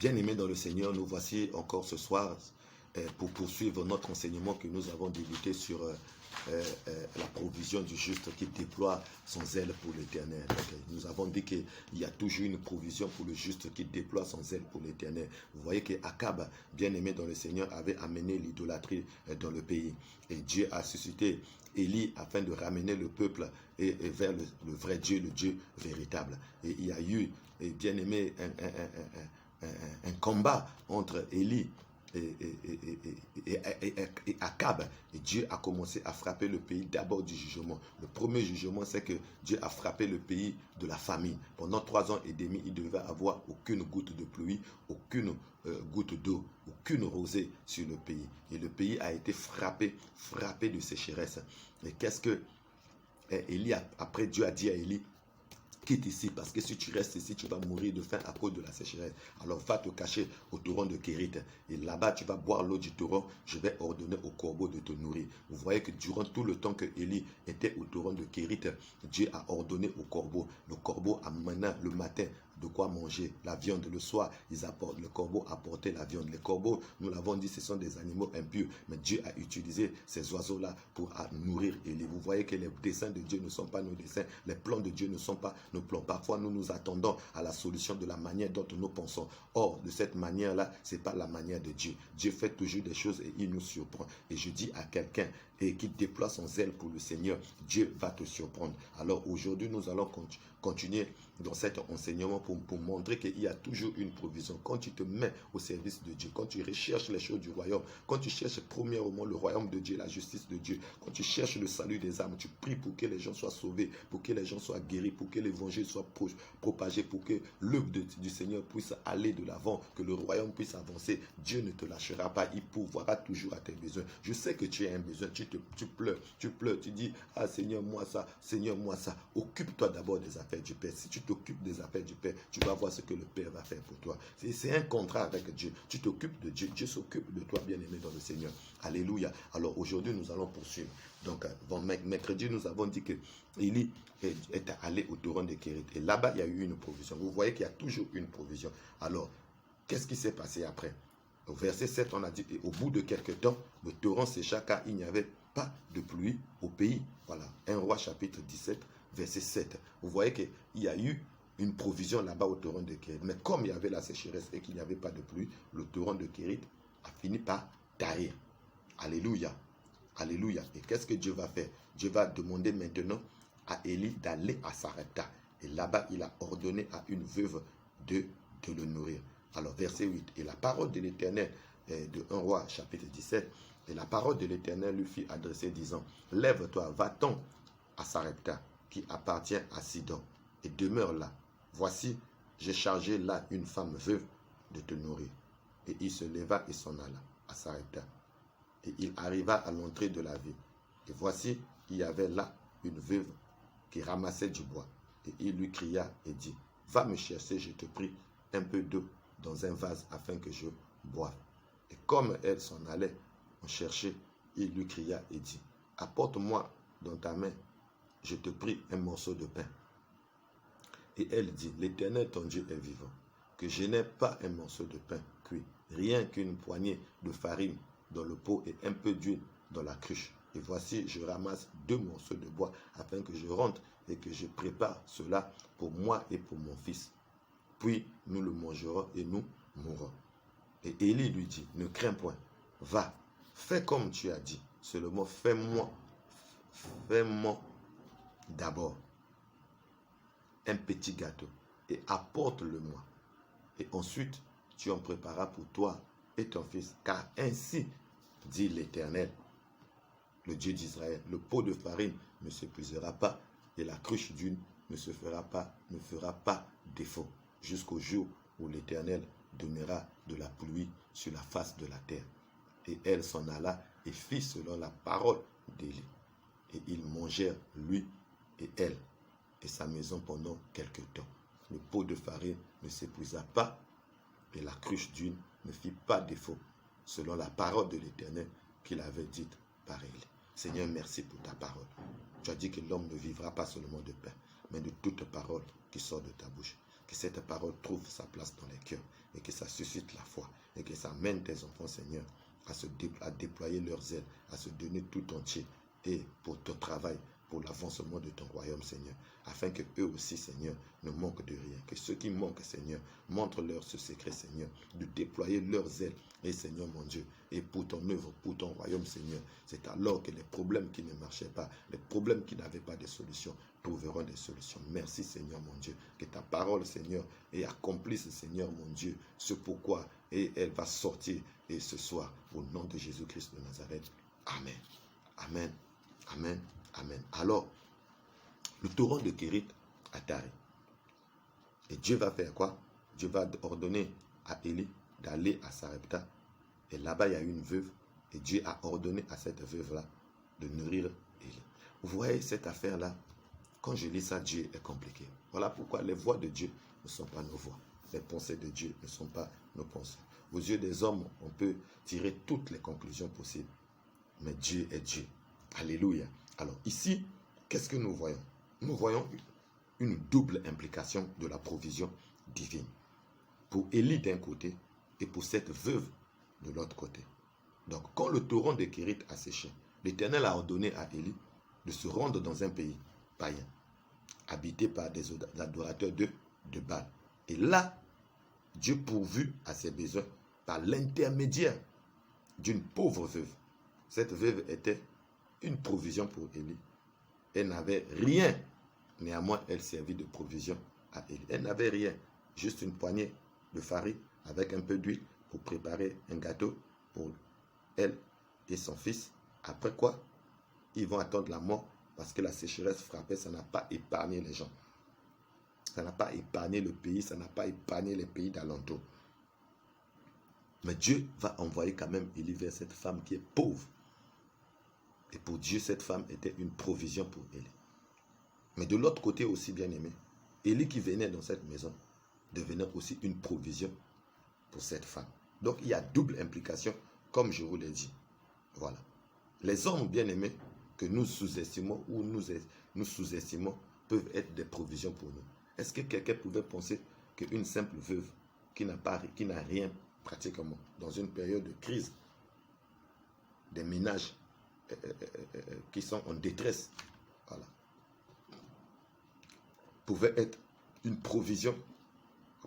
Bien-aimés dans le Seigneur, nous voici encore ce soir pour poursuivre notre enseignement que nous avons débuté sur la provision du juste qui déploie son zèle pour l'Éternel. Nous avons dit qu'il y a toujours une provision pour le juste qui déploie son zèle pour l'Éternel. Vous voyez qu'Akab, bien-aimé dans le Seigneur, avait amené l'idolâtrie dans le pays. Et Dieu a suscité Élie afin de ramener le peuple vers le vrai Dieu, le Dieu véritable. Et il y a eu, bien-aimé, un combat entre Élie et Akab. Et Dieu a commencé à frapper le pays d'abord du jugement. Le premier jugement, c'est que Dieu a frappé le pays de la famine. Pendant 3 ans et demi, il ne devait avoir aucune goutte de pluie, aucune goutte d'eau, aucune rosée sur le pays. Et le pays a été frappé de sécheresse. Mais qu'est-ce que Élie, après Dieu a dit à Élie: quitte ici, parce que si tu restes ici, tu vas mourir de faim à cause de la sécheresse. Alors va te cacher au torrent de Kérit. Et là-bas, tu vas boire l'eau du torrent. Je vais ordonner au corbeau de te nourrir. Vous voyez que durant tout le temps que Élie était au torrent de Kérit, Dieu a ordonné au corbeau. Le corbeau amena le matin de quoi manger, la viande. Le soir, le corbeau apportait la viande. Les corbeaux, nous l'avons dit, ce sont des animaux impurs. Mais Dieu a utilisé ces oiseaux-là pour nourrir Élie. Vous voyez que les desseins de Dieu ne sont pas nos desseins. Les plans de Dieu ne sont pas nos plans. Parfois, nous nous attendons à la solution de la manière dont nous pensons. Or, de cette manière-là, ce n'est pas la manière de Dieu. Dieu fait toujours des choses et il nous surprend. Et je dis à quelqu'un qui déploie son zèle pour le Seigneur, Dieu va te surprendre. Alors aujourd'hui, nous allons continuer dans cet enseignement pour montrer qu'il y a toujours une provision. Quand tu te mets au service de Dieu, quand tu recherches les choses du royaume, quand tu cherches premièrement le royaume de Dieu, la justice de Dieu, quand tu cherches le salut des âmes, tu pries pour que les gens soient sauvés, pour que les gens soient guéris, pour que l'évangile soit propagé, pour que l'œuvre du Seigneur puisse aller de l'avant, que le royaume puisse avancer. Dieu ne te lâchera pas, il pourvoira toujours à tes besoins. Je sais que tu as un besoin, tu pleures, tu dis: ah Seigneur, moi ça, Seigneur, moi ça. Occupe-toi d'abord des affaires du Père. Si tu t'occupes des affaires du Père, tu vas voir ce que le Père va faire pour toi. C'est un contrat avec Dieu. Tu t'occupes de Dieu, Dieu s'occupe de toi, bien-aimé dans le Seigneur. Alléluia. Alors aujourd'hui, nous allons poursuivre. Donc, mercredi, nous avons dit que Élie est allé au torrent de Kérit. Et là-bas, il y a eu une provision. Vous voyez qu'il y a toujours une provision. Alors, qu'est-ce qui s'est passé après? Au verset 7, on a dit: et au bout de quelques temps, le torrent sécha car il n'y avait pas de pluie au pays. Voilà, 1 Roi chapitre 17, verset 7. Vous voyez qu'il y a eu une provision là-bas au torrent de Kérit. Mais comme il y avait la sécheresse et qu'il n'y avait pas de pluie, le torrent de Kérit a fini par tarir. Alléluia. Alléluia. Et qu'est-ce que Dieu va faire? Dieu va demander maintenant à Élie d'aller à Sarepta. Et là-bas, il a ordonné à une veuve de le nourrir. Alors, verset 8. Et la parole de l'Éternel, de 1 Roi, chapitre 17, et la parole de l'Éternel lui fit adresser, disant: lève-toi, va-t'en à Sarepta, qui appartient à Sidon, et demeure là. Voici, j'ai chargé là une femme veuve de te nourrir. Et il se leva et s'en alla à Sarepta. Et il arriva à l'entrée de la ville. Et voici, il y avait là une veuve qui ramassait du bois. Et il lui cria et dit: va me chercher, je te prie, un peu d'eau dans un vase afin que je boive. Et comme elle s'en allait en chercher, il lui cria et dit: apporte-moi dans ta main, je te prie, un morceau de pain. Et elle dit: l'Éternel ton Dieu est vivant, que je n'ai pas un morceau de pain cuit, rien qu'une poignée de farine dans le pot et un peu d'huile dans la cruche. Et voici, je ramasse 2 morceaux de bois afin que je rentre et que je prépare cela pour moi et pour mon fils. Puis nous le mangerons et nous mourrons. Et Élie lui dit: ne crains point, va, fais comme tu as dit, seulement fais-moi d'abord un petit gâteau et apporte-le-moi. Et ensuite, tu en prépareras pour toi et ton fils, car ainsi dit l'Éternel, le Dieu d'Israël: le pot de farine ne s'épuisera pas et la cruche d'huile ne fera pas défaut, jusqu'au jour où l'Éternel donnera de la pluie sur la face de la terre. Et elle s'en alla et fit selon la parole d'Élie. Et ils mangèrent, lui et elle, et sa maison pendant quelque temps. Le pot de farine ne s'épuisa pas et la cruche d'huile ne fit pas défaut, selon la parole de l'Éternel qu'il avait dite par Élie. Seigneur, merci pour ta parole. Tu as dit que l'homme ne vivra pas seulement de pain, mais de toute parole qui sort de ta bouche. Que cette parole trouve sa place dans les cœurs et que ça suscite la foi et que ça mène tes enfants, Seigneur, à déployer leurs ailes, à se donner tout entier et pour ton travail, pour l'avancement de ton royaume, Seigneur, afin que eux aussi, Seigneur, ne manquent de rien. Que ceux qui manquent, Seigneur, montre-leur ce secret, Seigneur, de déployer leurs ailes, et Seigneur mon Dieu, et pour ton œuvre, pour ton royaume, Seigneur. C'est alors que les problèmes qui ne marchaient pas, les problèmes qui n'avaient pas de solution, trouveront des solutions. Merci, Seigneur mon Dieu, que ta parole, Seigneur, et accomplisse, Seigneur mon Dieu, ce pourquoi, et elle va sortir, et ce soir, au nom de Jésus-Christ de Nazareth. Amen. Amen. Amen. Amen. Alors, le torrent de Kérit a taré. Et Dieu va faire quoi? Dieu va ordonner à Élie d'aller à Sarepta. Et là-bas, il y a une veuve. Et Dieu a ordonné à cette veuve-là de nourrir Élie. Vous voyez cette affaire-là? Quand je lis ça, Dieu est compliqué. Voilà pourquoi les voix de Dieu ne sont pas nos voix. Les pensées de Dieu ne sont pas nos pensées. Aux yeux des hommes, on peut tirer toutes les conclusions possibles. Mais Dieu est Dieu. Alléluia. Alors ici, qu'est-ce que nous voyons? Nous voyons une double implication de la provision divine. Pour Élie d'un côté et pour cette veuve de l'autre côté. Donc quand le torrent de Kérit a séché, l'Éternel a ordonné à Élie de se rendre dans un pays païen, habité par des adorateurs de Baal. Et là, Dieu pourvut à ses besoins par l'intermédiaire d'une pauvre veuve. Cette veuve était une provision pour Élie. Elle n'avait rien. Néanmoins, elle servit de provision à Élie. Elle n'avait rien. Juste une poignée de farine avec un peu d'huile pour préparer un gâteau pour elle et son fils. Après quoi, ils vont attendre la mort parce que la sécheresse frappait. Ça n'a pas épargné les gens. Ça n'a pas épargné le pays. Ça n'a pas épargné les pays d'alentour. Mais Dieu va envoyer quand même Élie vers cette femme qui est pauvre. Et pour Dieu, cette femme était une provision pour Élie. Mais de l'autre côté aussi, bien aimé, Élie qui venait dans cette maison devenait aussi une provision pour cette femme. Donc il y a double implication, comme je vous l'ai dit. Voilà. Les hommes bien aimés que nous sous-estimons ou nous sous-estimons peuvent être des provisions pour nous. Est-ce que quelqu'un pouvait penser qu'une simple veuve qui n'a rien pratiquement dans une période de crise, des ménages qui sont en détresse, voilà, pouvait être une provision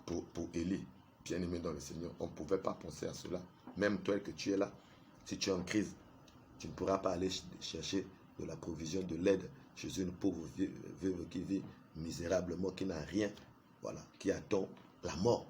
pour Élie, bien aimé dans le Seigneur? On ne pouvait pas penser à cela. Même toi que tu es là, si tu es en crise, tu ne pourras pas aller chercher de la provision, de l'aide chez une pauvre veuve qui vit misérablement, qui n'a rien, voilà, qui attend la mort.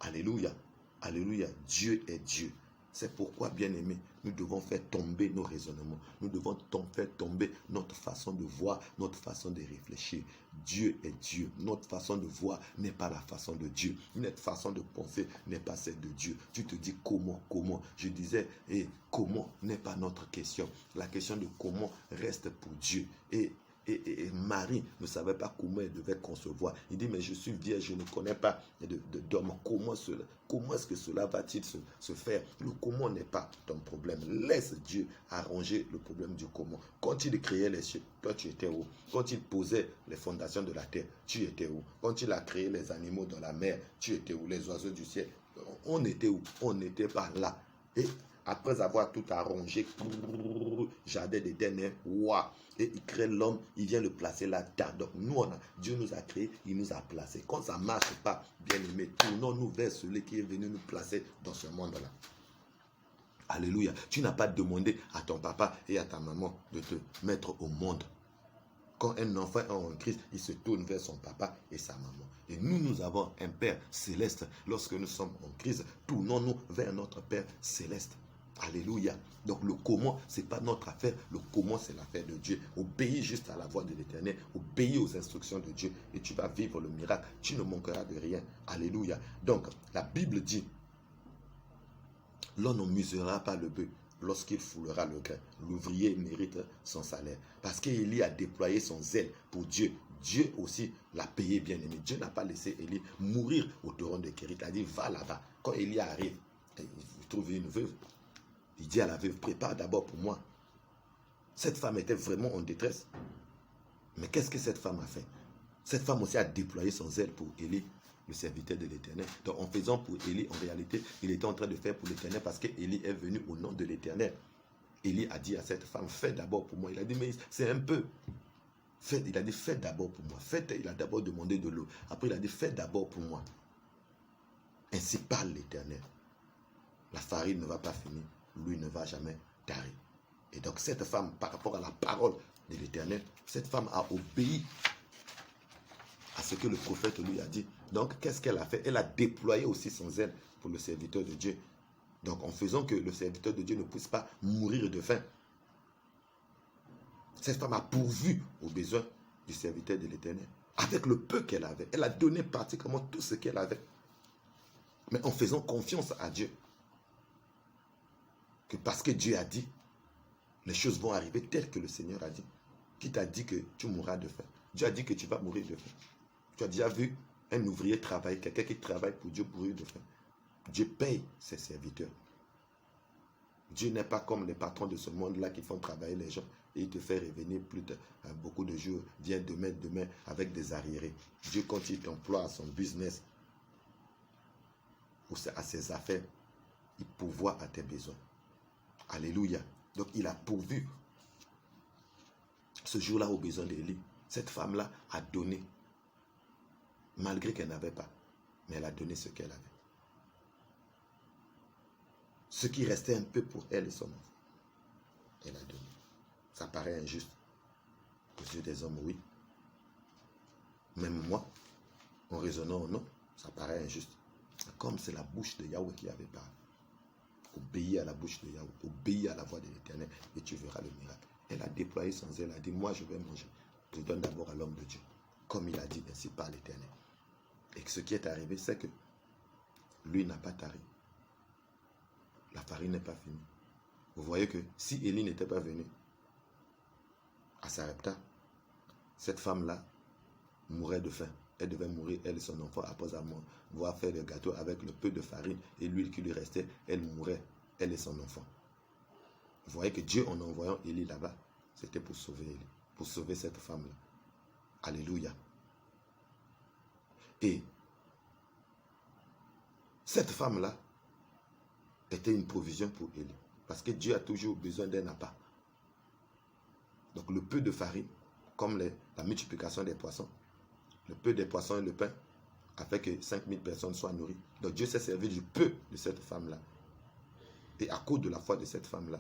Alléluia. Alléluia. Dieu est Dieu. C'est pourquoi, bien aimé, nous devons faire tomber nos raisonnements. Nous devons faire tomber notre façon de voir, notre façon de réfléchir. Dieu est Dieu. Notre façon de voir n'est pas la façon de Dieu. Notre façon de penser n'est pas celle de Dieu. Tu te dis comment. Je disais, comment n'est pas notre question. La question de comment reste pour Dieu. Et Marie ne savait pas comment elle devait concevoir. Il dit, mais je suis vierge, je ne connais pas d'homme. Comment est-ce que cela va-t-il se faire? Le comment n'est pas ton problème. Laisse Dieu arranger le problème du comment. Quand il créait les cieux, toi tu étais où? Quand il posait les fondations de la terre, tu étais où? Quand il a créé les animaux dans la mer, tu étais où? Les oiseaux du ciel, on était où? On n'était pas là. Et après avoir tout arrangé, jardin d'Éden, et il crée l'homme, il vient le placer là-dedans. Donc Dieu nous a créé, il nous a placés. Quand ça ne marche pas, bien aimé, tournons-nous vers celui qui est venu nous placer dans ce monde-là. Alléluia. Tu n'as pas demandé à ton papa et à ta maman de te mettre au monde. Quand un enfant est en Christ, il se tourne vers son papa et sa maman. Et nous avons un Père céleste. Lorsque nous sommes en Christ, tournons-nous vers notre Père céleste. Alléluia. Donc le comment, ce n'est pas notre affaire. Le comment, c'est l'affaire de Dieu. Obéis juste à la voix de l'Éternel. Obéis aux instructions de Dieu. Et tu vas vivre le miracle. Tu ne manqueras de rien. Alléluia. Donc la Bible dit, l'on ne musera pas le bœuf lorsqu'il foulera le grain. L'ouvrier mérite son salaire. Parce qu'Élie a déployé son zèle pour Dieu. Dieu aussi l'a payé, bien aimé. Dieu n'a pas laissé Élie mourir au torrent de Kérit. Il a dit, va là-bas. Quand Élie arrive, il trouve une veuve. Il dit à la veuve, prépare d'abord pour moi. Cette femme était vraiment en détresse. Mais qu'est-ce que cette femme a fait? Cette femme aussi a déployé son zèle pour Élie. le serviteur de l'Éternel. Donc en faisant pour Élie, en réalité, il était en train de faire pour l'Éternel parce qu'Élie est venu au nom de l'Éternel. Élie a dit à cette femme, fais d'abord pour moi. Il a dit, mais c'est un peu. Il a dit, fais d'abord pour moi. Il a d'abord demandé de l'eau. Après, il a dit, fais d'abord pour moi. Ainsi parle l'Éternel. La farine ne va pas finir. Lui ne va jamais tarir. Et donc cette femme, par rapport à la parole de l'Éternel, cette femme a obéi à ce que le prophète lui a dit. Donc, qu'est-ce qu'elle a fait? Elle a déployé aussi son zèle pour le serviteur de Dieu. Donc, en faisant que le serviteur de Dieu ne puisse pas mourir de faim, cette femme a pourvu aux besoins du serviteur de l'Éternel. Avec le peu qu'elle avait, elle a donné pratiquement tout ce qu'elle avait. Mais en faisant confiance à Dieu. Que parce que Dieu a dit, les choses vont arriver telles que le Seigneur a dit. Qui t'a dit que tu mourras de faim? Dieu a dit que tu vas mourir de faim. Tu as déjà vu un ouvrier travailler, quelqu'un qui travaille pour Dieu mourir de faim. Dieu paye ses serviteurs. Dieu n'est pas comme les patrons de ce monde-là qui font travailler les gens et il te fait revenir beaucoup de jours. Viens demain avec des arriérés. Dieu, quand il t'emploie à son business ou à ses affaires, il pourvoit à tes besoins. Alléluia. Donc il a pourvu ce jour-là aux besoins d'Élie. Cette femme-là a donné, malgré qu'elle n'avait pas, mais elle a donné ce qu'elle avait. Ce qui restait un peu pour elle et son enfant, elle a donné. Ça paraît injuste aux yeux des hommes, oui. Même moi, en raisonnant ou non, ça paraît injuste. Comme c'est la bouche de Yahweh qui avait parlé. Obéis à la bouche de Yahweh, obéis à la voix de l'Éternel et tu verras le miracle. Elle a déployé son zèle, elle a dit, moi je vais manger. Je donne d'abord à l'homme de Dieu. Comme il a dit, ainsi par l'Éternel. Et ce qui est arrivé, c'est que lui n'a pas tari. La farine n'est pas finie. Vous voyez que si Élie n'était pas venu à Sarepta, cette femme-là mourrait de faim. Elle devait mourir, elle et son enfant, après avoir fait le gâteau avec le peu de farine et l'huile qui lui restait, elle mourrait, elle et son enfant. Vous voyez que Dieu, en envoyant Élie là-bas, c'était pour sauver Élie, pour sauver cette femme-là. Alléluia. Et cette femme-là était une provision pour Élie, parce que Dieu a toujours besoin d'un appât. Donc le peu de farine, comme la multiplication des poissons, le peu des poissons et le pain a fait que 5000 personnes soient nourries. Donc Dieu s'est servi du peu de cette femme-là. Et à cause de la foi de cette femme-là,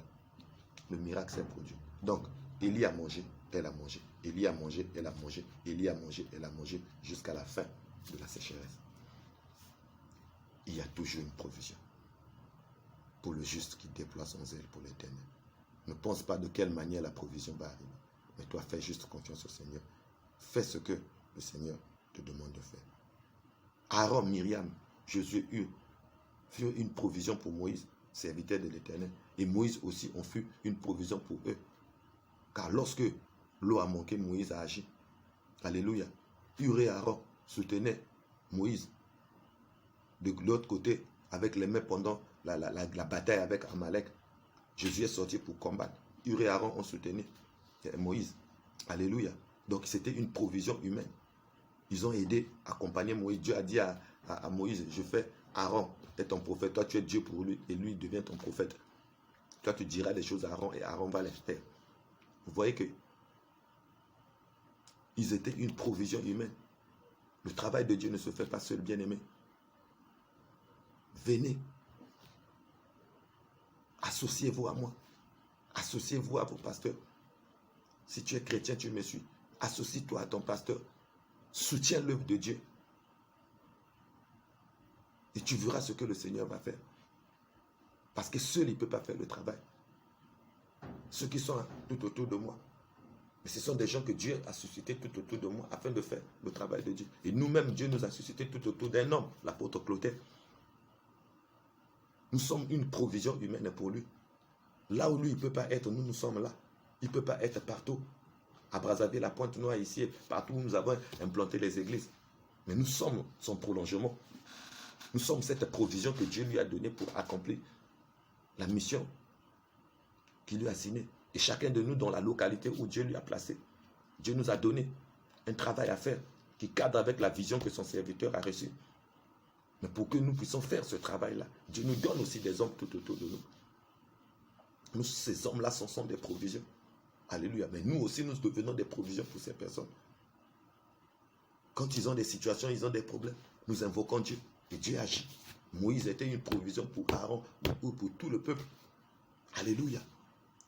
le miracle s'est produit. Donc, Élie a mangé, elle a mangé. Élie a mangé, elle a mangé. Élie a mangé, elle a mangé, jusqu'à la fin de la sécheresse. Il y a toujours une provision pour le juste qui déploie son zèle pour l'Éternel. Ne pense pas de quelle manière la provision va arriver. Mais toi, fais juste confiance au Seigneur. Fais ce que le Seigneur te demande de faire. Aaron, Myriam, Josué furent une provision pour Moïse, serviteur de l'Éternel. Et Moïse aussi en fut une provision pour eux. Car lorsque l'eau a manqué, Moïse a agi. Alléluia. Hur et Aaron soutenaient Moïse. De l'autre côté, avec les mains pendant la bataille avec Amalek, Jésus est sorti pour combattre. Hur et Aaron ont soutenu Moïse. Alléluia. Donc c'était une provision humaine. Ils ont aidé, accompagné Moïse. Dieu a dit à Moïse, je fais Aaron est ton prophète. Toi tu es Dieu pour lui et lui devient ton prophète. Toi tu diras des choses à Aaron et Aaron va les faire. Vous voyez que ils étaient une provision humaine. Le travail de Dieu ne se fait pas seul, bien-aimé. Venez. Associez-vous à moi. Associez-vous à vos pasteurs. Si tu es chrétien, tu me suis. Associe-toi à ton pasteur. Soutiens l'œuvre de Dieu. Et tu verras ce que le Seigneur va faire. Parce que seul, il ne peut pas faire le travail. Ceux qui sont tout autour de moi. Mais ce sont des gens que Dieu a suscités tout autour de moi afin de faire le travail de Dieu. Et nous-mêmes, Dieu nous a suscités tout autour d'un homme, l'apôtre Clotaire. Nous sommes une provision humaine pour lui. Là où lui, il ne peut pas être, nous sommes là. Il ne peut pas être partout. À Brazzaville, à Pointe-Noire, ici, partout où nous avons implanté les églises. Mais nous sommes son prolongement. Nous sommes cette provision que Dieu lui a donnée pour accomplir la mission qu'il lui a assignée. Et chacun de nous dans la localité où Dieu lui a placé. Dieu nous a donné un travail à faire qui cadre avec la vision que son serviteur a reçue. Mais pour que nous puissions faire ce travail-là, Dieu nous donne aussi des hommes tout autour de nous. Nous, ces hommes-là, sont des provisions. Alléluia. Mais nous aussi, nous devenons des provisions pour ces personnes. Quand ils ont des situations, ils ont des problèmes, nous invoquons Dieu. Et Dieu agit. Moïse était une provision pour Aaron ou pour tout le peuple. Alléluia.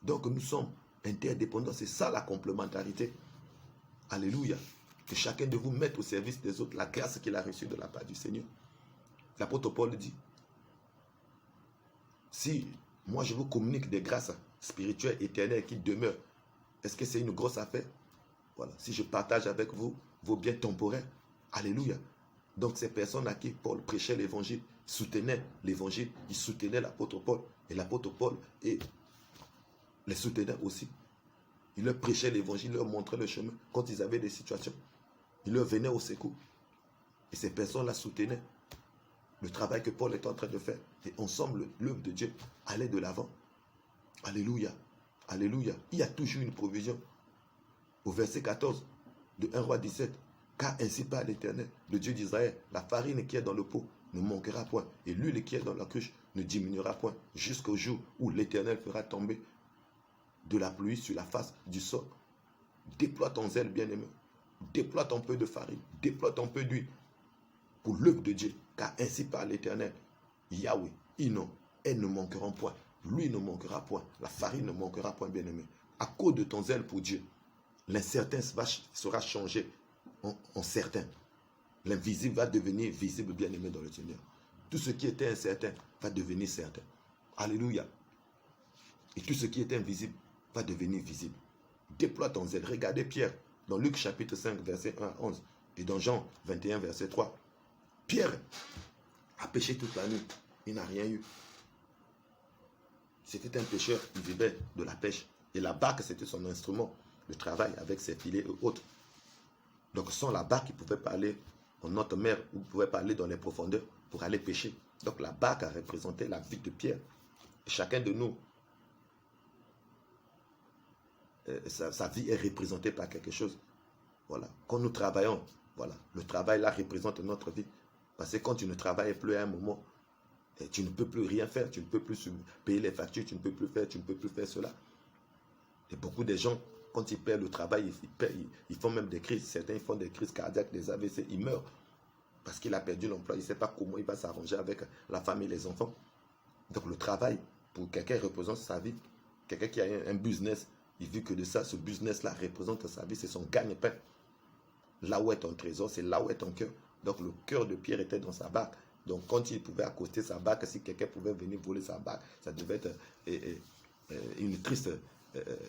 Donc nous sommes interdépendants. C'est ça la complémentarité. Alléluia. Que chacun de vous mette au service des autres la grâce qu'il a reçue de la part du Seigneur. L'apôtre Paul dit, si moi je vous communique des grâces spirituelles éternelles qui demeurent, est-ce que c'est une grosse affaire? Voilà. Si je partage avec vous vos biens temporaires, alléluia. Donc ces personnes à qui Paul prêchait l'évangile, soutenaient l'évangile, ils soutenaient l'apôtre Paul. Et l'apôtre Paul les soutenait aussi. Il leur prêchait l'évangile, il leur montrait le chemin. Quand ils avaient des situations, il leur venait au secours. Et ces personnes-là soutenaient le travail que Paul est en train de faire. Et ensemble, l'œuvre de Dieu allait de l'avant. Alléluia. Alléluia. Il y a toujours une provision. Au verset 14 de 1 Roi 17. Car ainsi parle l'Éternel, le Dieu d'Israël, la farine qui est dans le pot ne manquera point, et l'huile qui est dans la cruche ne diminuera point, jusqu'au jour où l'Éternel fera tomber de la pluie sur la face du sol. Déploie ton zèle, bien-aimé. Déploie ton peu de farine, déploie ton peu d'huile pour l'œuvre de Dieu, car ainsi parle l'Éternel. Yahweh, elles ne manqueront point, l'huile ne manquera point, la farine ne manquera point, bien-aimé. À cause de ton zèle pour Dieu, l'incertain sera changé en certain. L'invisible va devenir visible, bien-aimé dans le Seigneur. Tout ce qui était incertain va devenir certain. Alléluia. Et tout ce qui était invisible va devenir visible. Déploie ton zèle. Regardez Pierre dans Luc chapitre 5, verset 1 à 11 et dans Jean 21, verset 3. Pierre a pêché toute la nuit. Il n'a rien eu. C'était un pêcheur, il vivait de la pêche. Et la barque, c'était son instrument de travail avec ses filets et autres. Donc sans la barque, il pouvait pas aller en haute mer, ou il pouvait pas aller dans les profondeurs pour aller pêcher. Donc la barque a représenté la vie de Pierre. Et chacun de nous, sa vie est représentée par quelque chose. Voilà. Quand nous travaillons, voilà, le travail là représente notre vie. Parce que quand tu ne travailles plus à un moment, tu ne peux plus rien faire, tu ne peux plus payer les factures, tu ne peux plus faire cela. Et beaucoup de gens, quand ils perdent le travail, ils font même des crises. Certains font des crises cardiaques, des AVC, ils meurent. Parce qu'il a perdu l'emploi, il ne sait pas comment il va s'arranger avec la famille et les enfants. Donc le travail, pour quelqu'un, représente sa vie. Quelqu'un qui a un business, il vit que de ça, ce business-là représente sa vie, c'est son gagne-pain. Là où est ton trésor, c'est là où est ton cœur. Donc le cœur de Pierre était dans sa barque. Donc quand il pouvait accoster sa barque, si quelqu'un pouvait venir voler sa barque, ça devait être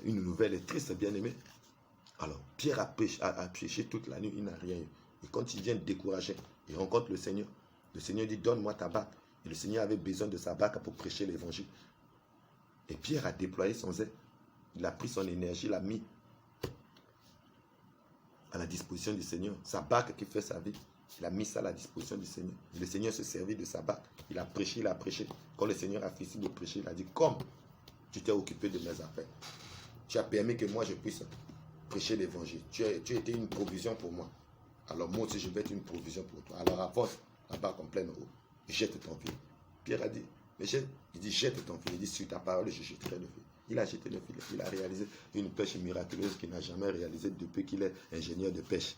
une nouvelle triste, bien-aimé. Alors Pierre a pêché toute la nuit, il n'a rien eu. Et quand il vient découragé, il rencontre le Seigneur. Le Seigneur dit, donne-moi ta barque. Et le Seigneur avait besoin de sa barque pour prêcher l'évangile. Et Pierre a déployé son zèle. Il a pris son énergie, l'a mis à la disposition du Seigneur. Sa barque qui fait sa vie, il a mis ça à la disposition du Seigneur. Et le Seigneur se servit de sa barque. Il a prêché, il a prêché. Quand le Seigneur a fini de prêcher, il a dit, comme tu t'es occupé de mes affaires, tu as permis que moi je puisse prêcher l'évangile. Tu as été une provision pour moi. Alors moi aussi je vais être une provision pour toi. Alors avance la barque en pleine eau. Jette ton filet. Pierre a dit, mais il dit jette ton filet. Il dit, sur ta parole je jetterai le filet. Il a jeté le filet. Il a réalisé une pêche miraculeuse qu'il n'a jamais réalisée depuis qu'il est ingénieur de pêche.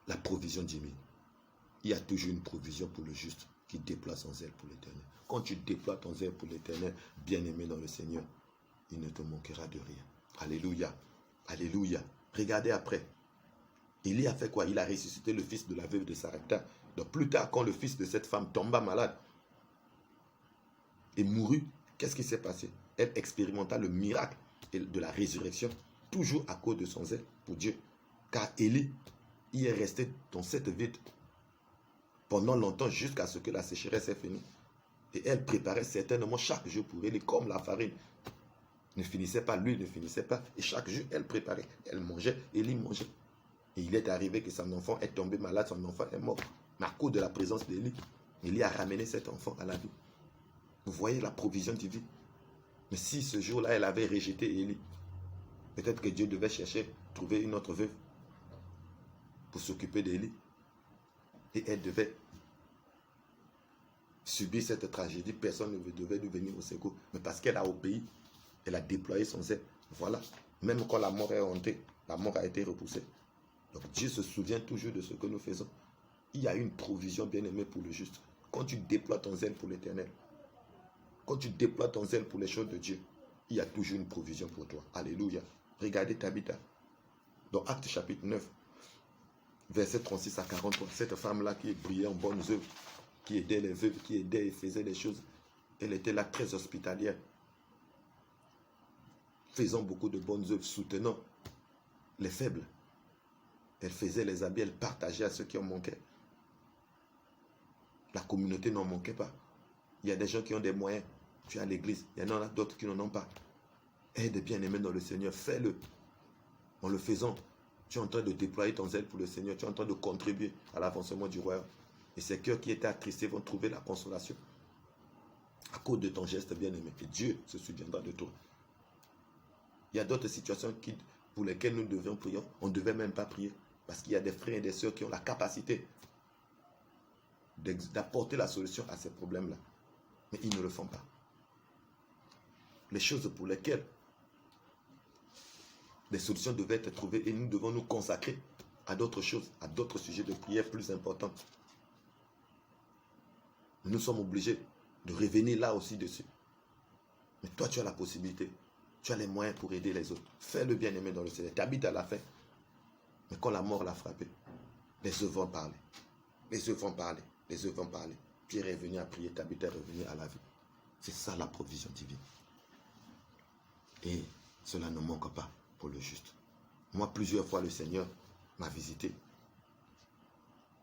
La provision divine. Il y a toujours une provision pour le juste qui déploie son zèle pour l'Éternel. Quand tu déploies ton zèle pour l'Éternel, bien-aimé dans le Seigneur, il ne te manquera de rien. Alléluia. Alléluia. Regardez après. Élie a fait quoi? Il a ressuscité le fils de la veuve de Sarepta. Donc plus tard, quand le fils de cette femme tomba malade et mourut, qu'est-ce qui s'est passé? Elle expérimenta le miracle de la résurrection, toujours à cause de son zèle pour Dieu. Car Élie, il est resté dans cette ville pendant longtemps jusqu'à ce que la sécheresse ait fini. Et elle préparait certainement chaque jour pour Élie, comme la farine ne finissait pas, l'huile ne finissait pas. Et chaque jour, elle préparait, elle mangeait, Élie mangeait. Et il est arrivé que son enfant est tombé malade, son enfant est mort. Mais à cause de la présence d'Élie, Élie a ramené cet enfant à la vie. Vous voyez la provision divine. Mais si ce jour-là, elle avait rejeté Élie, peut-être que Dieu devait chercher, trouver une autre veuve pour s'occuper d'Élie. Et elle devait subir cette tragédie. Personne ne devait lui venir au secours. Mais parce qu'elle a obéi, elle a déployé son zèle. Voilà. Même quand la mort est rentrée, la mort a été repoussée. Donc Dieu se souvient toujours de ce que nous faisons. Il y a une provision bien aimée pour le juste. Quand tu déploies ton zèle pour l'éternel, quand tu déploies ton zèle pour les choses de Dieu, il y a toujours une provision pour toi. Alléluia. Regardez Tabitha. Dans Actes chapitre 9, verset 36 à 43, cette femme-là qui brillait en bonnes œuvres, qui aidait les veuves, qui aidait et faisait les choses, elle était là très hospitalière, faisant beaucoup de bonnes œuvres, soutenant les faibles. Elle faisait les habits, elle partageait à ceux qui en manquaient. La communauté n'en manquait pas. Il y a des gens qui ont des moyens. Tu es à l'église, il y en a d'autres qui n'en ont pas. Aide bien-aimé dans le Seigneur, fais-le. En le faisant, tu es en train de déployer ton zèle pour le Seigneur, tu es en train de contribuer à l'avancement du royaume. Et ces cœurs qui étaient attristés vont trouver la consolation à cause de ton geste bien-aimé. Et Dieu se souviendra de toi. Il y a d'autres situations pour lesquelles nous devions prier. On ne devait même pas prier. Parce qu'il y a des frères et des sœurs qui ont la capacité d'apporter la solution à ces problèmes-là. Mais ils ne le font pas. Les choses pour lesquelles des solutions devaient être trouvées et nous devons nous consacrer à d'autres choses, à d'autres sujets de prière plus importants. Nous sommes obligés de revenir là aussi dessus. Mais toi, tu as la possibilité. Tu as les moyens pour aider les autres. Fais le bien-aimé dans le Seigneur. Tabitha l'a fait. Mais quand la mort l'a frappé, les œuvres vont parler. Les œuvres vont parler. Les œuvres vont parler. Pierre est venu à prier, Tabitha est revenu à la vie. C'est ça la provision divine. Et cela ne manque pas pour le juste. Moi, plusieurs fois, le Seigneur m'a visité.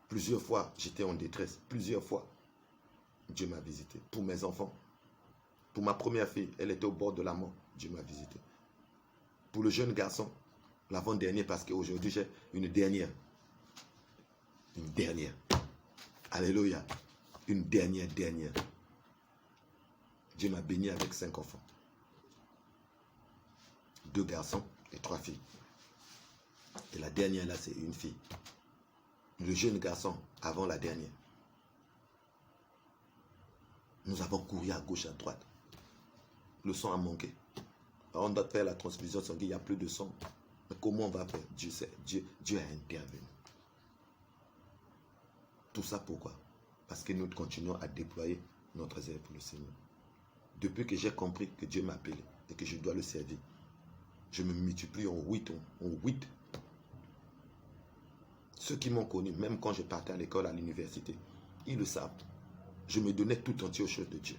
Plusieurs fois, j'étais en détresse. Plusieurs fois, Dieu m'a visité. Pour mes enfants. Pour ma première fille, elle était au bord de la mort. Dieu m'a visité. Pour le jeune garçon, l'avant-dernier, parce qu'aujourd'hui, j'ai une dernière. Une dernière. Alléluia. Une dernière. Dieu m'a béni avec 5 enfants. 2 garçons et 3 filles. Et la dernière là, c'est une fille. Le jeune garçon, avant la dernière. Nous avons couru à gauche, à droite. Le sang a manqué. Alors on doit faire la transfusion sanguine, il n'y a plus de sang. Mais comment on va faire? Dieu sait. Dieu a intervenu. Tout ça pourquoi? Parce que nous continuons à déployer notre zèle pour le Seigneur. Depuis que j'ai compris que Dieu m'a appelé et que je dois le servir, je me multiplie en 8. Ceux qui m'ont connu, même quand je partais à l'école, à l'université, ils le savent. Je me donnais tout entier aux choses de Dieu.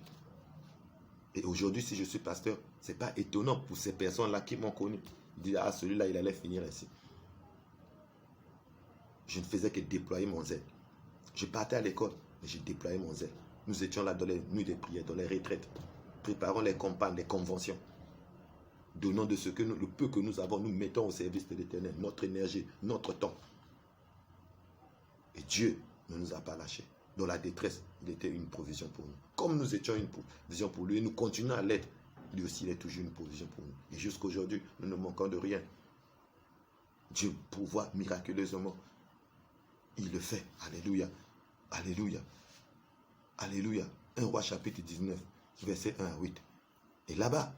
Et aujourd'hui, si je suis pasteur, ce n'est pas étonnant pour ces personnes-là qui m'ont connu. Ils disent, ah, celui-là, il allait finir ainsi. Je ne faisais que déployer mon zèle. Je partais à l'école, mais j'ai déployé mon zèle. Nous étions là dans les nuits de prière, dans les retraites. Préparons les campagnes, les conventions. Donnons de ce que le peu que nous avons, nous mettons au service de l'Éternel, notre énergie, notre temps. Et Dieu ne nous a pas lâchés. Dans la détresse, il était une provision pour nous. Comme nous étions une provision pour lui, nous continuons à l'être. Lui aussi, il est toujours une provision pour nous. Et jusqu'à aujourd'hui, nous ne manquons de rien. Dieu pourvoit miraculeusement. Il le fait. Alléluia. Alléluia. Alléluia. 1 Roi chapitre 19, verset 1 à 8. Et là-bas,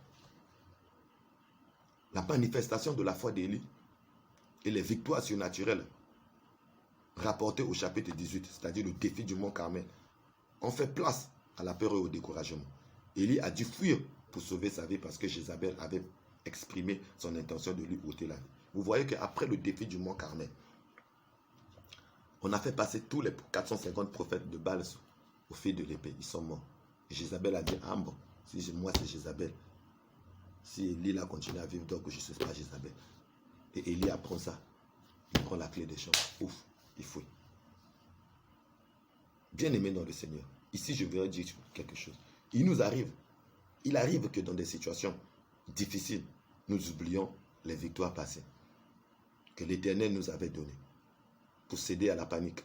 la manifestation de la foi d'Élie et les victoires surnaturelles rapportées au chapitre 18, c'est-à-dire le défi du mont Carmel, ont fait place à la peur et au découragement. Élie a dû fuir pour sauver sa vie parce que Jézabel avait exprimé son intention de lui ôter la vie. Vous voyez qu'après le défi du mont Carmel, on a fait passer tous les 450 prophètes de Baal au fil de l'épée. Ils sont morts. Et Jézabel a dit, ah bon, si moi c'est Jézabel, si Élie a continué à vivre, donc je ne suis pas Jézabel. Et Élie apprend ça. Il prend la clé des champs. Ouf, il fouille. Bien aimé dans le Seigneur. Ici, je voudrais dire quelque chose. Il arrive que dans des situations difficiles, nous oublions les victoires passées que l'Éternel nous avait données pour céder à la panique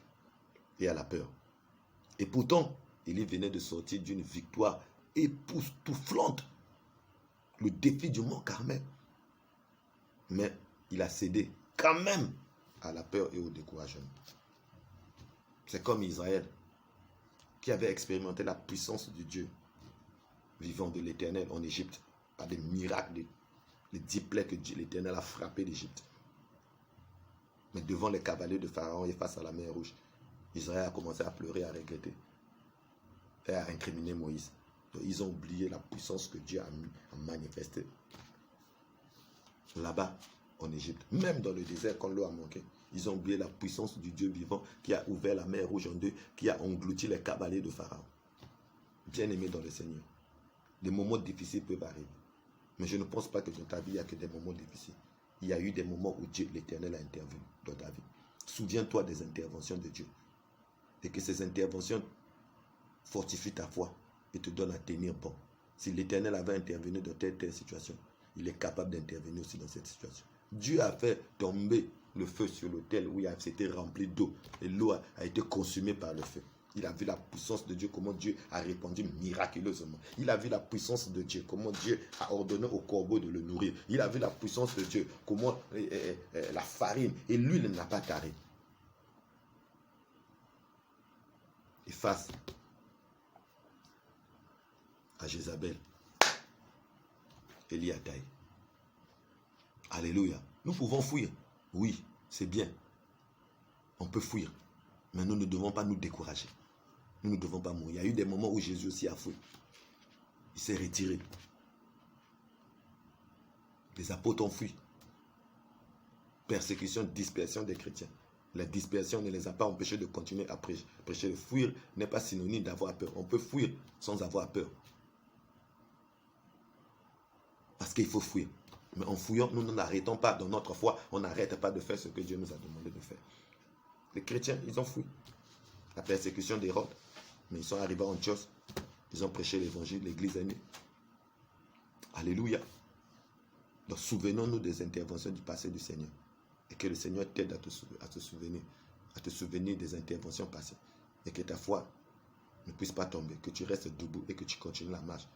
et à la peur. Et pourtant, il venait de sortir d'une victoire époustouflante, le défi du mont Carmel. Mais il a cédé quand même à la peur et au découragement. C'est comme Israël, qui avait expérimenté la puissance du Dieu vivant de l'Éternel en Égypte, par des miracles, les 10 plaies que l'Éternel a frappé l'Égypte. Mais devant les cavaliers de Pharaon et face à la mer Rouge, Israël a commencé à pleurer, à regretter et à incriminer Moïse. Donc, ils ont oublié la puissance que Dieu a manifestée là-bas en Égypte. Même dans le désert, quand l'eau a manqué, ils ont oublié la puissance du Dieu vivant qui a ouvert la mer Rouge en deux, qui a englouti les cavaliers de Pharaon. Bien-aimé dans le Seigneur, les moments difficiles peuvent arriver. Mais je ne pense pas que dans ta vie, il n'y a que des moments difficiles. Il y a eu des moments où Dieu, l'Éternel, a intervenu dans ta vie. Souviens-toi des interventions de Dieu. Et que ces interventions fortifient ta foi et te donnent à tenir bon. Si l'Éternel avait intervenu dans telle situation, il est capable d'intervenir aussi dans cette situation. Dieu a fait tomber le feu sur l'autel où c'était rempli d'eau. Et l'eau a été consumée par le feu. Il a vu la puissance de Dieu, comment Dieu a répandu miraculeusement. Il a vu la puissance de Dieu, comment Dieu a ordonné au corbeau de le nourrir. Il a vu la puissance de Dieu, comment la farine et l'huile n'a pas taré. Et face à Jézabel, Élie a taillé. Alléluia. Nous pouvons fuir. Oui, c'est bien. On peut fuir. Mais nous ne devons pas nous décourager. Nous ne devons pas mourir. Il y a eu des moments où Jésus aussi a fui. Il s'est retiré. Les apôtres ont fui. Persécution, dispersion des chrétiens. La dispersion ne les a pas empêchés de continuer à prêcher. Fuir n'est pas synonyme d'avoir peur. On peut fuir sans avoir peur. Parce qu'il faut fuir. Mais en fouillant, nous n'arrêtons pas dans notre foi. On n'arrête pas de faire ce que Dieu nous a demandé de faire. Les chrétiens, ils ont fui. La persécution d'Hérode. Mais ils sont arrivés en Antioche. Ils ont prêché l'évangile, l'église est née. Alléluia. Donc souvenons-nous des interventions du passé du Seigneur. Et que le Seigneur t'aide à te souvenir des interventions passées. Et que ta foi ne puisse pas tomber. Que tu restes debout et que tu continues la marche.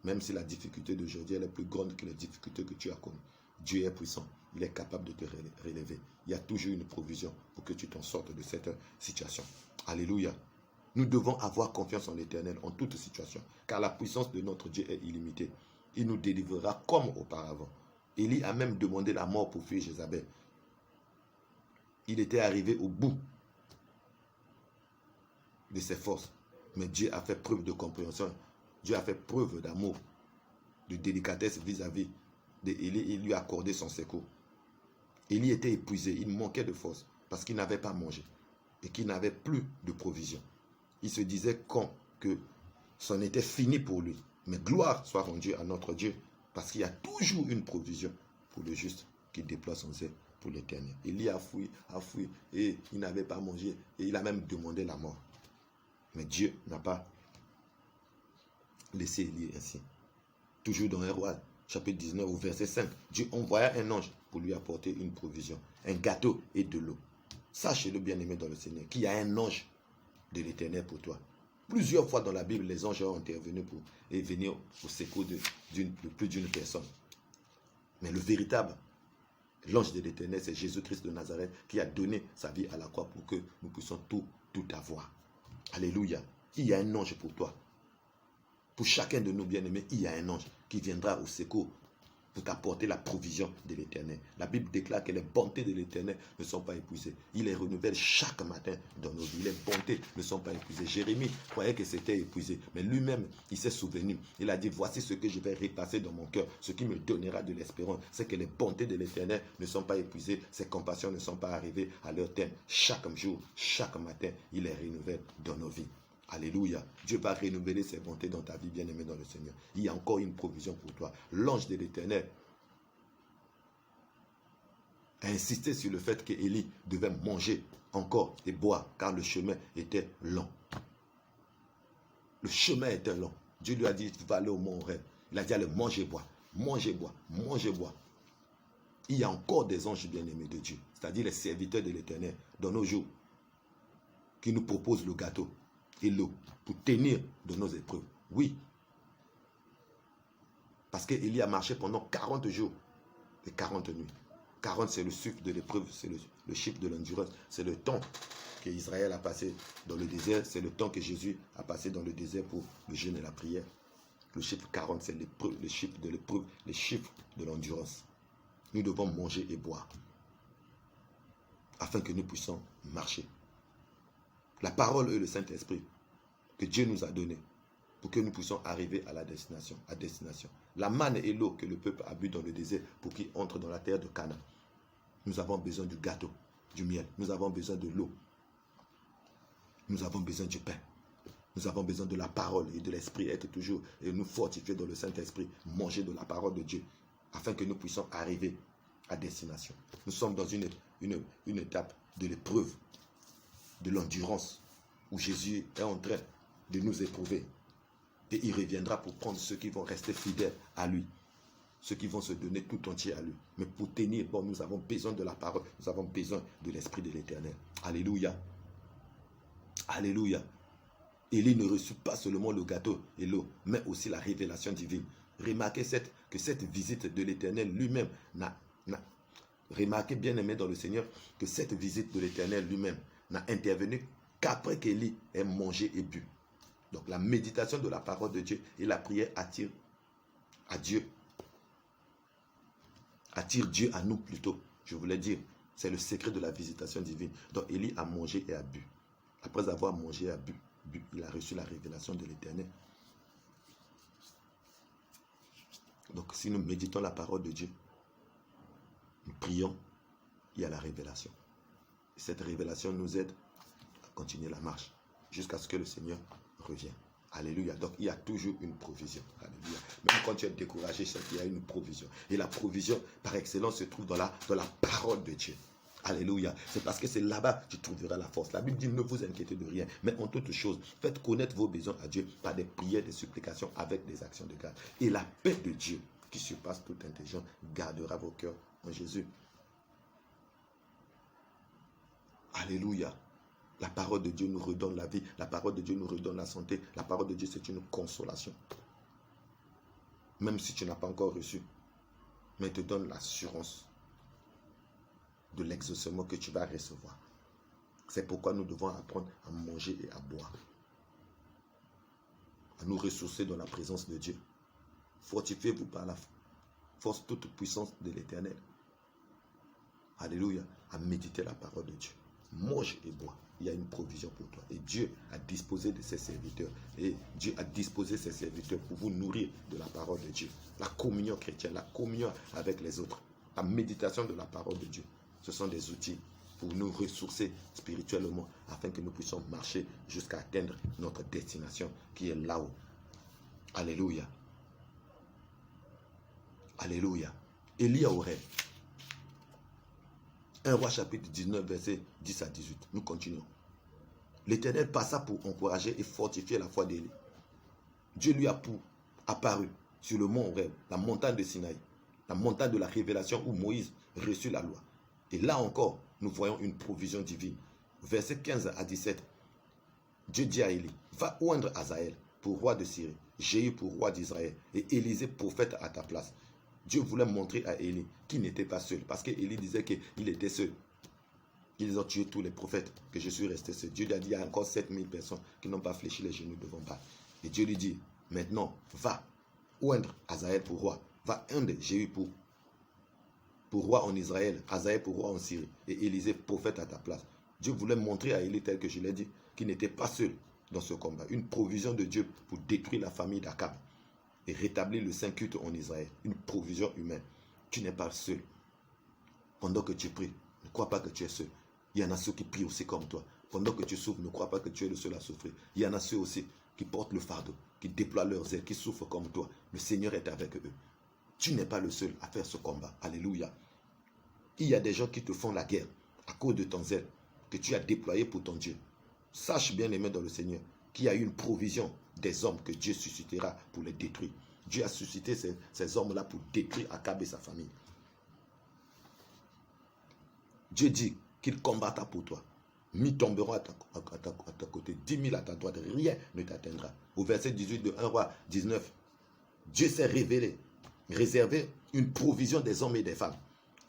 Même si la difficulté d'aujourd'hui est plus grande que les difficultés que tu as connues. Dieu est puissant. Il est capable de te relever. Il y a toujours une provision pour que tu t'en sortes de cette situation. Alléluia. Nous devons avoir confiance en l'Éternel en toute situation. Car la puissance de notre Dieu est illimitée. Il nous délivrera comme auparavant. Élie a même demandé la mort pour fuir Jézabel. Il était arrivé au bout de ses forces. Mais Dieu a fait preuve de compréhension. Dieu a fait preuve d'amour, de délicatesse vis-à-vis d'Élie. Il lui a accordé son secours. Élie était épuisé. Il manquait de force parce qu'il n'avait pas mangé et qu'il n'avait plus de provisions. Il se disait que c'en était fini pour lui. Mais gloire soit rendue à notre Dieu parce qu'il y a toujours une provision pour le juste qui déploie son zèle pour l'Éternel. Élie a fui et il n'avait pas mangé et il a même demandé la mort. Mais Dieu n'a pas laissé Élie ainsi. Toujours dans 1 Roi, chapitre 19 au verset 5, Dieu envoya un ange pour lui apporter une provision, un gâteau et de l'eau. Sachez-le, bien-aimé dans le Seigneur, qu'il y a un ange de l'Éternel pour toi. Plusieurs fois dans la Bible, les anges ont intervenu pour venir au secours de plus d'une personne. Mais le véritable, l'ange de l'Éternel, c'est Jésus-Christ de Nazareth qui a donné sa vie à la croix pour que nous puissions tout avoir. Alléluia. Il y a un ange pour toi. Pour chacun de nous bien-aimés, il y a un ange qui viendra au secours pour t'apporter la provision de l'Éternel. La Bible déclare que les bontés de l'Éternel ne sont pas épuisées. Il les renouvelle chaque matin dans nos vies. Les bontés ne sont pas épuisées. Jérémie croyait que c'était épuisé, mais lui-même, il s'est souvenu. Il a dit, voici ce que je vais repasser dans mon cœur. Ce qui me donnera de l'espérance, c'est que les bontés de l'Éternel ne sont pas épuisées. Ses compassions ne sont pas arrivées à leur terme. Chaque jour, chaque matin, il les renouvelle dans nos vies. Alléluia. Dieu va renouveler ses bontés dans ta vie, bien-aimé dans le Seigneur. Il y a encore une provision pour toi. L'ange de l'Éternel a insisté sur le fait qu'Élie devait manger encore et boire, car le chemin était long. Le chemin était long. Dieu lui a dit, tu vas aller au mont Horeb. Il a dit, allez, mangez, boire. Mangez, boire. Mangez, boire. Il y a encore des anges bien-aimés de Dieu, c'est-à-dire les serviteurs de l'Éternel, dans nos jours, qui nous proposent le gâteau et l'eau pour tenir de nos épreuves. Oui. Parce qu'Élie a marché pendant 40 jours et 40 nuits. 40, c'est le chiffre de l'épreuve, c'est le chiffre de l'endurance. C'est le temps qu'Israël a passé dans le désert. C'est le temps que Jésus a passé dans le désert pour le jeûne et la prière. Le chiffre 40, c'est le chiffre de l'épreuve, les chiffres de l'endurance. Nous devons manger et boire afin que nous puissions marcher. La parole et le Saint-Esprit que Dieu nous a donné pour que nous puissions arriver à la destination. La manne et l'eau que le peuple a bu dans le désert pour qu'il entre dans la terre de Canaan. Nous avons besoin du gâteau, du miel. Nous avons besoin de l'eau. Nous avons besoin du pain. Nous avons besoin de la parole et de l'esprit, être toujours et nous fortifier dans le Saint-Esprit, manger de la parole de Dieu, afin que nous puissions arriver à destination. Nous sommes dans une étape de l'épreuve, de l'endurance, où Jésus est en train de nous éprouver. Et il reviendra pour prendre ceux qui vont rester fidèles à lui, ceux qui vont se donner tout entier à lui. Mais pour tenir bon, nous avons besoin de la parole, nous avons besoin de l'Esprit de l'Éternel. Alléluia. Alléluia. Élie ne reçut pas seulement le gâteau et l'eau, mais aussi la révélation divine. Remarquez que cette visite de l'Éternel lui-même remarquez, bien aimé dans le Seigneur, que cette visite de l'Éternel lui-même n'a intervenu qu'après qu'Élie ait mangé et bu. Donc la méditation de la parole de Dieu et la prière attire Dieu à nous plutôt. Je voulais dire, c'est le secret de la visitation divine. Donc Élie a mangé et a bu. Après avoir mangé et a bu, il a reçu la révélation de l'Éternel. Donc si nous méditons la parole de Dieu, nous prions, il y a la révélation. Et cette révélation nous aide à continuer la marche jusqu'à ce que le Seigneur revienne. Alléluia. Donc il y a toujours une provision. Alléluia. Même quand tu es découragé, il y a une provision. Et la provision par excellence se trouve dans la parole de Dieu. Alléluia. C'est parce que c'est là-bas que tu trouveras la force. La Bible dit ne vous inquiétez de rien, mais en toutes choses, faites connaître vos besoins à Dieu par des prières, des supplications avec des actions de grâce. Et la paix de Dieu, qui surpasse toute intelligence, gardera vos cœurs en Jésus. Alléluia. La parole de Dieu nous redonne la vie. La parole de Dieu nous redonne la santé. La parole de Dieu, c'est une consolation. Même si tu n'as pas encore reçu, mais il te donne l'assurance de l'exaucement que tu vas recevoir. C'est pourquoi nous devons apprendre à manger et à boire. À nous ressourcer dans la présence de Dieu. Fortifiez-vous par la force toute puissance de l'Éternel. Alléluia. À méditer la parole de Dieu. Mange et bois. Il y a une provision pour toi. Et Dieu a disposé de ses serviteurs. Et Dieu a disposé ses serviteurs pour vous nourrir de la parole de Dieu. La communion chrétienne, la communion avec les autres. La méditation de la parole de Dieu. Ce sont des outils pour nous ressourcer spirituellement afin que nous puissions marcher jusqu'à atteindre notre destination qui est là-haut. Alléluia. Alléluia. Élie au rêve. 1 Roi chapitre 19, verset 10 à 18. Nous continuons. L'Éternel passa pour encourager et fortifier la foi d'Élie. Dieu lui a apparu sur le mont Horeb, la montagne de Sinaï, la montagne de la révélation où Moïse reçut la loi. Et là encore, nous voyons une provision divine. Verset 15 à 17. Dieu dit à Élie, va oindre Hazaël pour roi de Syrie, Jéhu pour roi d'Israël et Élisée prophète à ta place. Dieu voulait montrer à Élie qu'il n'était pas seul. Parce qu'Élie disait qu'il était seul. Ils ont tué tous les prophètes, que je suis resté seul. Dieu lui a dit, il y a encore 7000 personnes qui n'ont pas fléchi les genoux devant Baal. Et Dieu lui dit, maintenant, va oindre Hazaël pour roi. Va oindre Jéhu pour roi en Israël, Hazaël pour roi en Syrie, et Élisée prophète à ta place. Dieu voulait montrer à Élie, tel que je l'ai dit, qu'il n'était pas seul dans ce combat. Une provision de Dieu pour détruire la famille d'Akab et rétablir le saint culte en Israël. Une provision humaine. Tu n'es pas seul. Pendant que tu pries, ne crois pas que tu es seul. Il y en a ceux qui prient aussi comme toi. Pendant que tu souffres, ne crois pas que tu es le seul à souffrir. Il y en a ceux aussi qui portent le fardeau, qui déploient leurs ailes, qui souffrent comme toi. Le Seigneur est avec eux. Tu n'es pas le seul à faire ce combat. Alléluia. Il y a des gens qui te font la guerre à cause de ton zèle que tu as déployé pour ton Dieu. Sache bien aimé dans le Seigneur qu'il y a une provision des hommes que Dieu suscitera pour les détruire. Dieu a suscité ces hommes-là pour détruire Akab et sa famille. Dieu dit qu'il combattra pour toi. 1000 tomberont à ta côté, 10 000 à ta droite, rien ne t'atteindra. Au verset 18 de 1 Roi 19, Dieu s'est révélé, réservé une provision des hommes et des femmes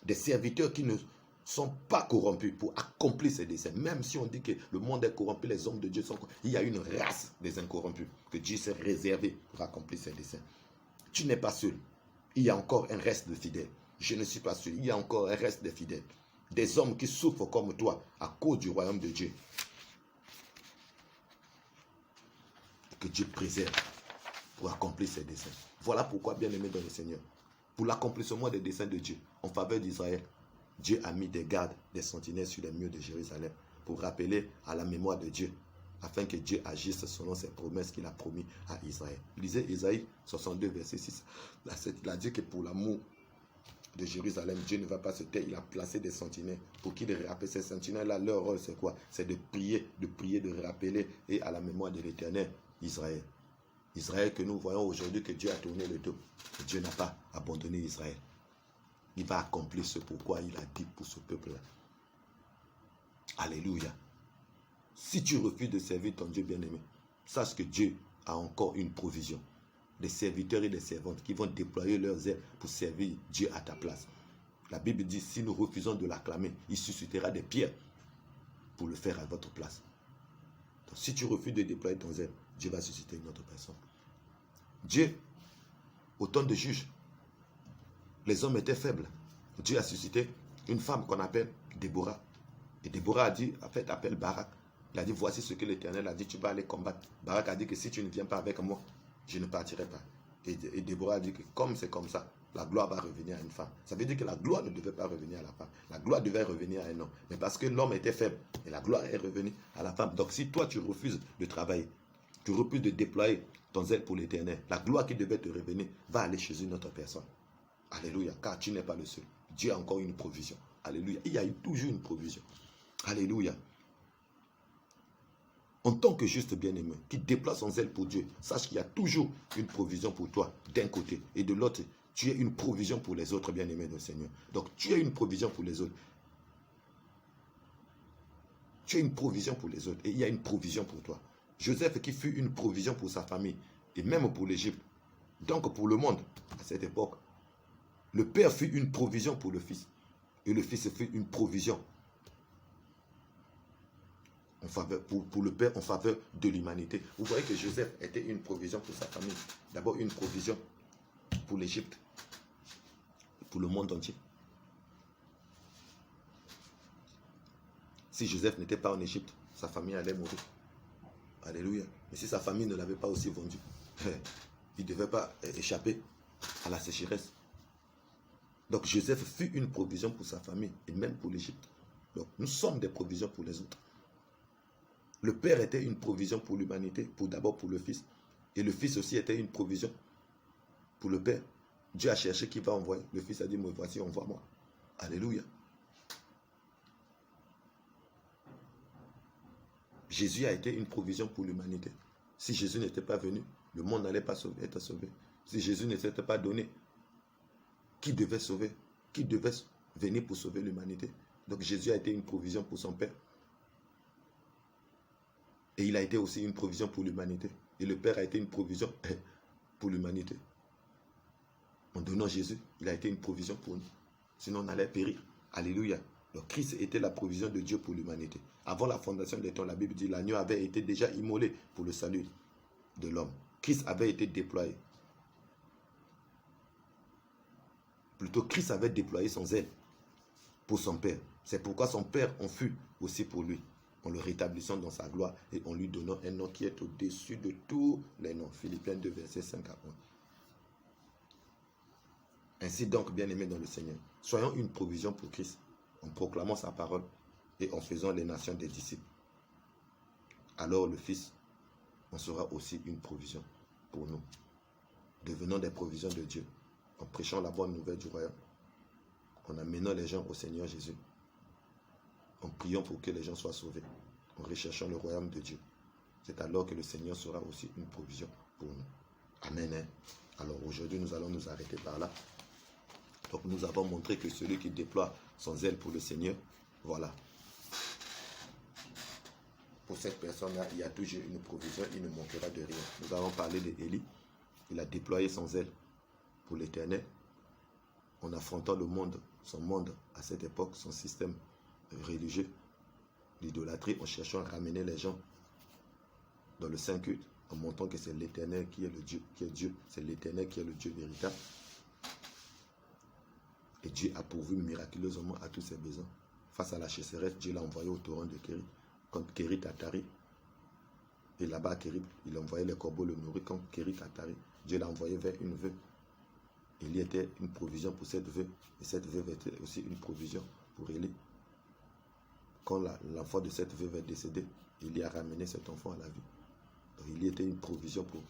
Des serviteurs qui ne sont pas corrompus pour accomplir ses desseins. Même si on dit que le monde est corrompu, les hommes de Dieu sont corrompus. Il y a une race des incorrompus que Dieu s'est réservé pour accomplir ses desseins. Tu n'es pas seul. Il y a encore un reste de fidèles. Je ne suis pas seul. Il y a encore un reste de fidèles. Des hommes qui souffrent comme toi à cause du royaume de Dieu. Que Dieu préserve pour accomplir ses desseins. Voilà pourquoi, bien-aimés dans le Seigneur, pour l'accomplissement des desseins de Dieu en faveur d'Israël, Dieu a mis des gardes, des sentinelles sur les murs de Jérusalem pour rappeler à la mémoire de Dieu, afin que Dieu agisse selon ses promesses qu'il a promis à Israël. Lisez Isaïe 62, verset 6. Il a dit que pour l'amour de Jérusalem, Dieu ne va pas se taire. Il a placé des sentinelles pour qu'ils rappellent. Ces sentinelles-là, leur rôle, c'est quoi? C'est de prier, de rappeler et à la mémoire de l'Éternel, Israël. Israël que nous voyons aujourd'hui que Dieu a tourné le dos. Dieu n'a pas abandonné Israël. Il va accomplir ce pourquoi il a dit pour ce peuple-là. Alléluia. Si tu refuses de servir ton Dieu bien-aimé, sache que Dieu a encore une provision. Des serviteurs et des servantes qui vont déployer leurs ailes pour servir Dieu à ta place. La Bible dit, si nous refusons de l'acclamer, il suscitera des pierres pour le faire à votre place. Donc, si tu refuses de déployer ton zèle, Dieu va susciter une autre personne. Dieu, au temps de juge, les hommes étaient faibles. Dieu a suscité une femme qu'on appelle Déborah. Et Déborah a dit, en fait, appelle Barak. Il a dit, voici ce que l'Éternel a dit, tu vas aller combattre. Barak a dit que si tu ne viens pas avec moi, je ne partirai pas. Et Déborah a dit que comme c'est comme ça, la gloire va revenir à une femme. Ça veut dire que la gloire ne devait pas revenir à la femme. La gloire devait revenir à un homme. Mais parce que l'homme était faible, et la gloire est revenue à la femme. Donc si toi tu refuses de travailler, tu refuses de déployer ton zèle pour l'Éternel, la gloire qui devait te revenir va aller chez une autre personne. Alléluia, car tu n'es pas le seul. Dieu a encore une provision. Alléluia, il y a toujours une provision. Alléluia. En tant que juste bien-aimé, qui déploie son zèle pour Dieu, sache qu'il y a toujours une provision pour toi, d'un côté. Et de l'autre, tu as une provision pour les autres bien-aimés du Seigneur. Donc, tu as une provision pour les autres. Tu as une provision pour les autres. Et il y a une provision pour toi. Joseph qui fut une provision pour sa famille, et même pour l'Égypte. Donc, pour le monde, à cette époque, le père fut une provision pour le fils. Et le fils fut une provision en faveur, pour le père en faveur de l'humanité. Vous voyez que Joseph était une provision pour sa famille. D'abord une provision pour l'Égypte, pour le monde entier. Si Joseph n'était pas en Égypte, sa famille allait mourir. Alléluia. Mais si sa famille ne l'avait pas aussi vendu, il ne devait pas échapper à la sécheresse. Donc Joseph fut une provision pour sa famille et même pour l'Égypte. Donc nous sommes des provisions pour les autres. Le père était une provision pour l'humanité, d'abord pour le fils. Et le fils aussi était une provision pour le père. Dieu a cherché qui va envoyer. Le fils a dit, me voici, envoie-moi. Alléluia. Jésus a été une provision pour l'humanité. Si Jésus n'était pas venu, le monde n'allait pas être sauvé. Si Jésus ne s'était pas donné, qui devait sauver? Qui devait venir pour sauver l'humanité? Donc Jésus a été une provision pour son père. Et il a été aussi une provision pour l'humanité. Et le Père a été une provision pour l'humanité. En donnant Jésus, il a été une provision pour nous. Sinon, on allait périr. Alléluia. Donc, Christ était la provision de Dieu pour l'humanité. Avant la fondation des temps, la Bible dit l'agneau avait été déjà immolé pour le salut de l'homme. Christ avait été déployé. Plutôt, Christ avait déployé son zèle pour son Père. C'est pourquoi son Père en fut aussi pour lui, en le rétablissant dans sa gloire et en lui donnant un nom qui est au-dessus de tous les noms. Philippiens 2, verset 5 à 1. Ainsi donc, bien-aimés dans le Seigneur, soyons une provision pour Christ, en proclamant sa parole et en faisant les nations des disciples. Alors le Fils en sera aussi une provision pour nous. Devenons des provisions de Dieu, en prêchant la bonne nouvelle du royaume, en amenant les gens au Seigneur Jésus, en priant pour que les gens soient sauvés, en recherchant le royaume de Dieu. C'est alors que le Seigneur sera aussi une provision pour nous. Amen. Alors aujourd'hui, nous allons nous arrêter par là. Donc nous avons montré que celui qui déploie son zèle pour le Seigneur, voilà. Pour cette personne-là, il y a toujours une provision, il ne manquera de rien. Nous avons parlé d'Élie. Il a déployé son zèle pour l'Éternel. en affrontant le monde, son monde à cette époque, son système religieux, l'idolâtrie, en cherchant à ramener les gens dans le saint culte, en montrant que c'est l'Éternel qui est le Dieu, c'est l'Éternel qui est le Dieu véritable. Et Dieu a pourvu miraculeusement à tous ses besoins. Face à la chasseresse, Dieu l'a envoyé au torrent de Kérit. Quand Kérit a tari, et là-bas, Kérit, il a envoyé les corbeaux le nourrir. Quand Kérit a tari, Dieu l'a envoyé vers une veuve. Il y était une provision pour cette veuve. Et cette veuve était aussi une provision pour Élie. Quand l'enfant de cette veuve est décédé, il y a ramené cet enfant à la vie. Donc, il y était une provision pour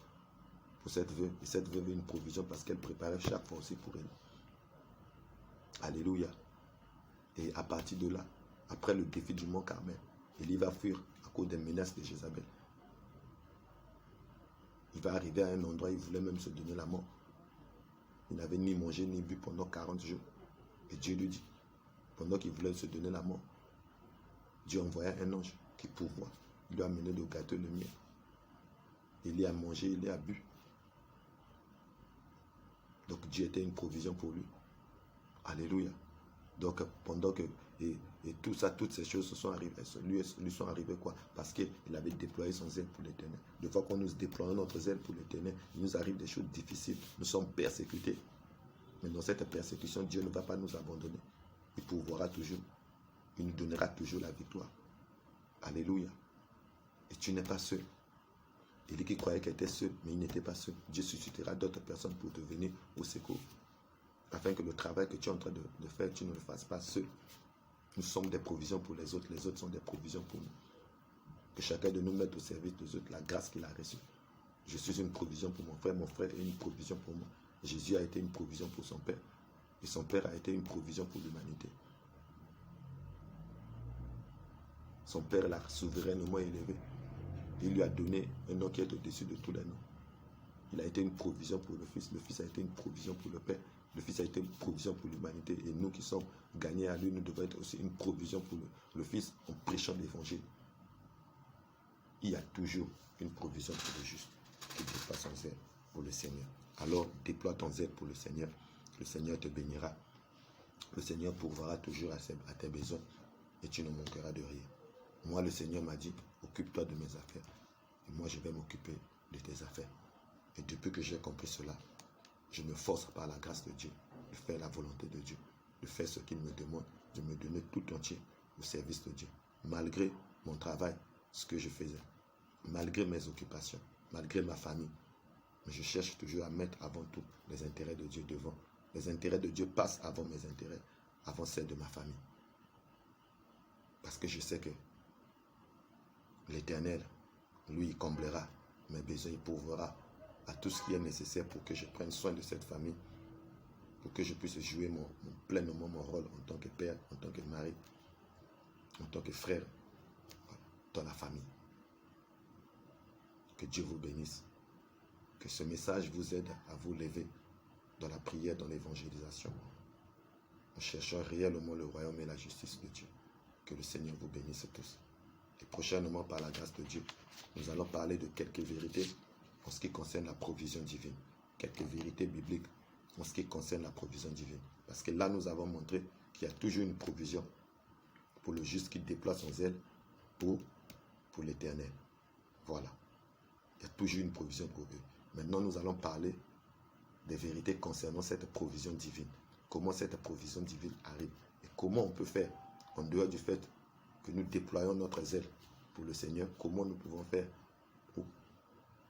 cette veuve. Et cette veuve est une provision parce qu'elle préparait chaque fois aussi pour Élie. Alléluia. Et à partir de là, après le défi du mont Carmel, Élie va fuir à cause des menaces de Jézabel. Il va arriver à un endroit où il voulait même se donner la mort. Il n'avait ni mangé ni bu pendant 40 jours. Et Dieu lui dit, pendant qu'il voulait se donner la mort, Dieu envoya un ange qui pourvoit. Il lui a amené le gâteau, le miel. Il y a mangé, il y a bu. Donc Dieu était une provision pour lui. Alléluia. Donc pendant que et tout ça, toutes ces choses se sont arrivées, lui sont arrivées quoi? Parce qu'il avait déployé son zèle pour l'Éternel. De fois qu'on nous déploie notre zèle pour l'Éternel, il nous arrive des choses difficiles. Nous sommes persécutés. Mais dans cette persécution, Dieu ne va pas nous abandonner. Il pourvoira toujours. Il nous donnera toujours la victoire. Alléluia. Et tu n'es pas seul. Il qui croyait qu'il était seul, mais il n'était pas seul. Dieu suscitera d'autres personnes pour te venir au secours. Afin que le travail que tu es en train de faire, tu ne le fasses pas seul. Nous sommes des provisions pour les autres sont des provisions pour nous. Que chacun de nous mette au service des autres la grâce qu'il a reçue. Je suis une provision pour mon frère est une provision pour moi. Jésus a été une provision pour son Père. Et son Père a été une provision pour l'humanité. Son Père l'a souverainement élevé. Il lui a donné un nom qui est au-dessus de tous les noms. Il a été une provision pour le Fils. Le Fils a été une provision pour le Père. Le Fils a été une provision pour l'humanité. Et nous qui sommes gagnés à lui, nous devons être aussi une provision pour le Fils en prêchant l'Évangile. Il y a toujours une provision pour le juste qui déploie son zèle pour le Seigneur. Alors déploie ton zèle pour le Seigneur. Le Seigneur te bénira. Le Seigneur pourvoira toujours à tes besoins et tu ne manqueras de rien. Moi, le Seigneur m'a dit, occupe-toi de mes affaires. Et moi, je vais m'occuper de tes affaires. Et depuis que j'ai compris cela, je me force par la grâce de Dieu de faire la volonté de Dieu, de faire ce qu'il me demande, de me donner tout entier au service de Dieu. Malgré mon travail, ce que je faisais, malgré mes occupations, malgré ma famille. Mais je cherche toujours à mettre avant tout les intérêts de Dieu devant. Les intérêts de Dieu passent avant mes intérêts, avant celles de ma famille. Parce que je sais que l'Éternel, lui, il comblera mes besoins, il pourvoira à tout ce qui est nécessaire pour que je prenne soin de cette famille, pour que je puisse jouer pleinement mon rôle en tant que père, en tant que mari, en tant que frère dans la famille. Que Dieu vous bénisse. Que ce message vous aide à vous lever dans la prière, dans l'évangélisation, en cherchant réellement le royaume et la justice de Dieu. Que le Seigneur vous bénisse tous. Et prochainement, par la grâce de Dieu, nous allons parler de quelques vérités en ce qui concerne la provision divine. Quelques vérités bibliques en ce qui concerne la provision divine. Parce que là, nous avons montré qu'il y a toujours une provision pour le juste qui déploie son zèle pour l'Éternel. Voilà. Il y a toujours une provision pour eux. Maintenant, nous allons parler des vérités concernant cette provision divine. Comment cette provision divine arrive. Et comment on peut faire, en dehors du fait que nous déployons notre zèle pour le Seigneur, comment nous pouvons faire,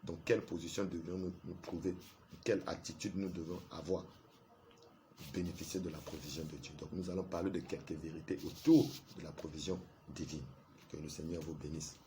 dans quelle position devons-nous nous trouver, quelle attitude nous devons avoir pour bénéficier de la provision de Dieu. Donc nous allons parler de quelques vérités autour de la provision divine. Que le Seigneur vous bénisse.